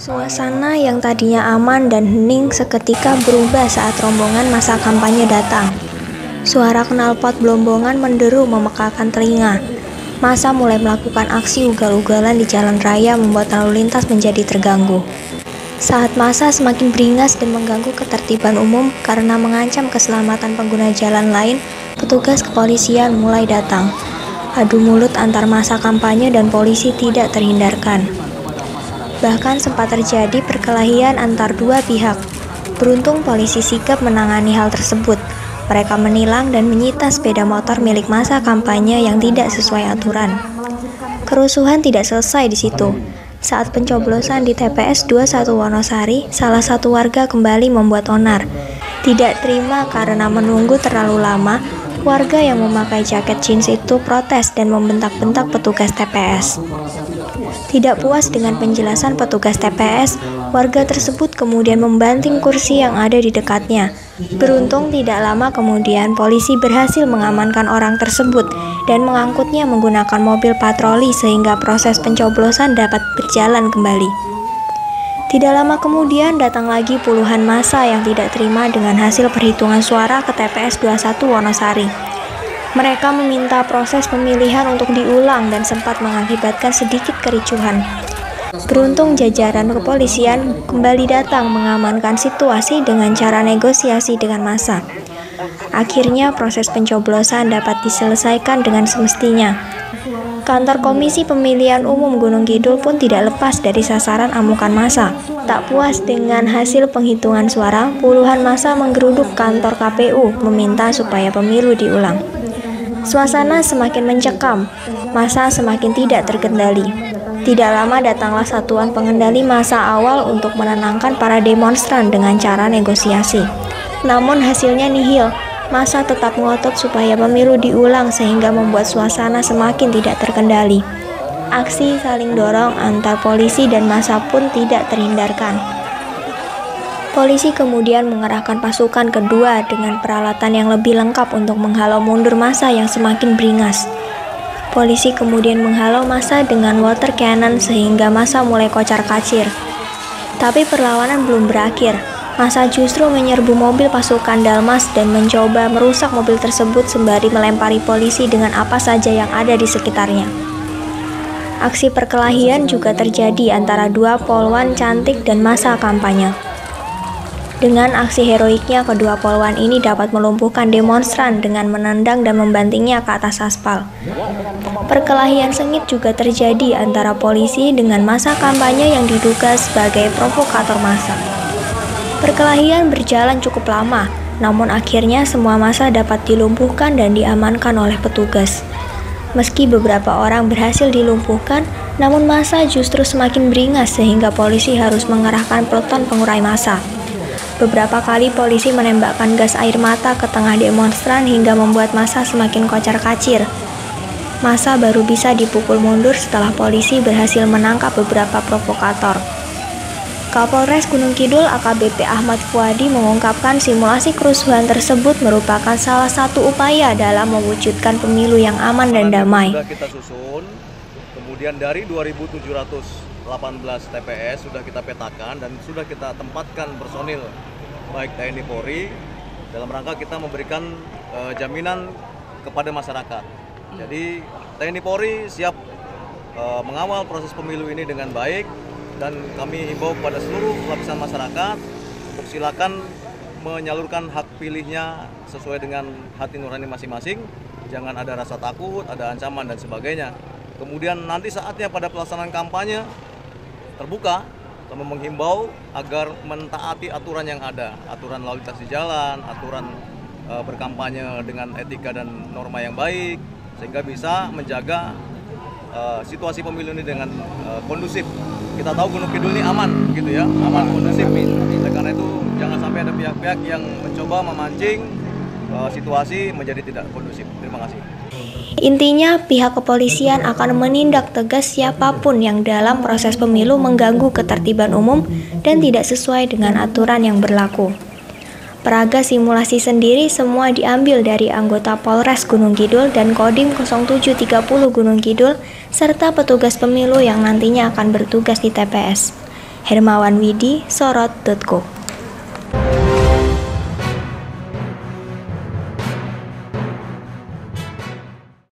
Suasana yang tadinya aman dan hening seketika berubah saat rombongan masa kampanye datang. Suara knalpot belombongan menderu memekalkan telinga. Massa mulai melakukan aksi ugal-ugalan di jalan raya membuat lalu lintas menjadi terganggu. Saat massa semakin beringas dan mengganggu ketertiban umum karena mengancam keselamatan pengguna jalan lain, petugas kepolisian mulai datang. Adu mulut antar massa kampanye dan polisi tidak terhindarkan. Bahkan sempat terjadi perkelahian antar dua pihak. Beruntung polisi sigap menangani hal tersebut. Mereka menilang dan menyita sepeda motor milik massa kampanye yang tidak sesuai aturan. Kerusuhan tidak selesai di situ. Saat pencoblosan di TPS 21 Wonosari, salah satu warga kembali membuat onar. Tidak terima karena menunggu terlalu lama, warga yang memakai jaket jeans itu protes dan membentak-bentak petugas TPS. Tidak puas dengan penjelasan petugas TPS, warga tersebut kemudian membanting kursi yang ada di dekatnya. Beruntung tidak lama kemudian polisi berhasil mengamankan orang tersebut dan mengangkutnya menggunakan mobil patroli sehingga proses pencoblosan dapat berjalan kembali. Tidak lama kemudian datang lagi puluhan massa yang tidak terima dengan hasil perhitungan suara ke TPS 21 Wonosari. Mereka meminta proses pemilihan untuk diulang dan sempat mengakibatkan sedikit kericuhan. Beruntung jajaran kepolisian kembali datang mengamankan situasi dengan cara negosiasi dengan massa. Akhirnya proses pencoblosan dapat diselesaikan dengan semestinya. Kantor Komisi Pemilihan Umum Gunung Kidul pun tidak lepas dari sasaran amukan massa. Tak puas dengan hasil penghitungan suara, puluhan massa menggeruduk kantor KPU meminta supaya pemilu diulang. Suasana semakin mencekam, massa semakin tidak terkendali. Tidak lama datanglah satuan pengendali massa awal untuk menenangkan para demonstran dengan cara negosiasi. Namun hasilnya nihil, massa tetap ngotot supaya pemilu diulang sehingga membuat suasana semakin tidak terkendali. Aksi saling dorong antar polisi dan massa pun tidak terhindarkan. Polisi kemudian mengerahkan pasukan kedua dengan peralatan yang lebih lengkap untuk menghalau mundur massa yang semakin beringas. Polisi kemudian menghalau massa dengan water cannon sehingga massa mulai kocar-kacir. Tapi perlawanan belum berakhir. Massa justru menyerbu mobil pasukan Dalmas dan mencoba merusak mobil tersebut sembari melempari polisi dengan apa saja yang ada di sekitarnya. Aksi perkelahian juga terjadi antara dua polwan cantik dan massa kampanye. Dengan aksi heroiknya, kedua polwan ini dapat melumpuhkan demonstran dengan menendang dan membantingnya ke atas aspal. Perkelahian sengit juga terjadi antara polisi dengan massa kampanye yang diduga sebagai provokator massa. Perkelahian berjalan cukup lama, namun akhirnya semua massa dapat dilumpuhkan dan diamankan oleh petugas. Meski beberapa orang berhasil dilumpuhkan, namun massa justru semakin beringas sehingga polisi harus mengerahkan peleton pengurai massa. Beberapa kali polisi menembakkan gas air mata ke tengah demonstran hingga membuat massa semakin kocar-kacir. Massa baru bisa dipukul mundur setelah polisi berhasil menangkap beberapa provokator. Kapolres Gunung Kidul AKBP Ahmad Fuadi mengungkapkan simulasi kerusuhan tersebut merupakan salah satu upaya dalam mewujudkan pemilu yang aman dan damai. Sudah kita susun, kemudian dari 2.718 TPS sudah kita petakan dan sudah kita tempatkan personil baik TNI Polri dalam rangka kita memberikan jaminan kepada masyarakat. Jadi TNI Polri siap mengawal proses pemilu ini dengan baik dan kami himbau kepada seluruh lapisan masyarakat untuk silakan menyalurkan hak pilihnya sesuai dengan hati nurani masing-masing. Jangan ada rasa takut, ada ancaman dan sebagainya. Kemudian nanti saatnya pada pelaksanaan kampanye terbuka, kami menghimbau agar mentaati aturan yang ada, aturan lalu lintas di jalan, aturan berkampanye dengan etika dan norma yang baik, sehingga bisa menjaga situasi pemilu ini dengan kondusif. Kita tahu Gunung Kidul ini aman, gitu ya, aman, kondusif. Karena itu jangan sampai ada pihak-pihak yang mencoba memancing situasi menjadi tidak kondusif. Terima kasih. Intinya, pihak kepolisian akan menindak tegas siapapun yang dalam proses pemilu mengganggu ketertiban umum dan tidak sesuai dengan aturan yang berlaku. Peraga simulasi sendiri semua diambil dari anggota Polres Gunung Kidul dan Kodim 0730 Gunung Kidul, serta petugas pemilu yang nantinya akan bertugas di TPS. Hermawan Widi, sorot.co.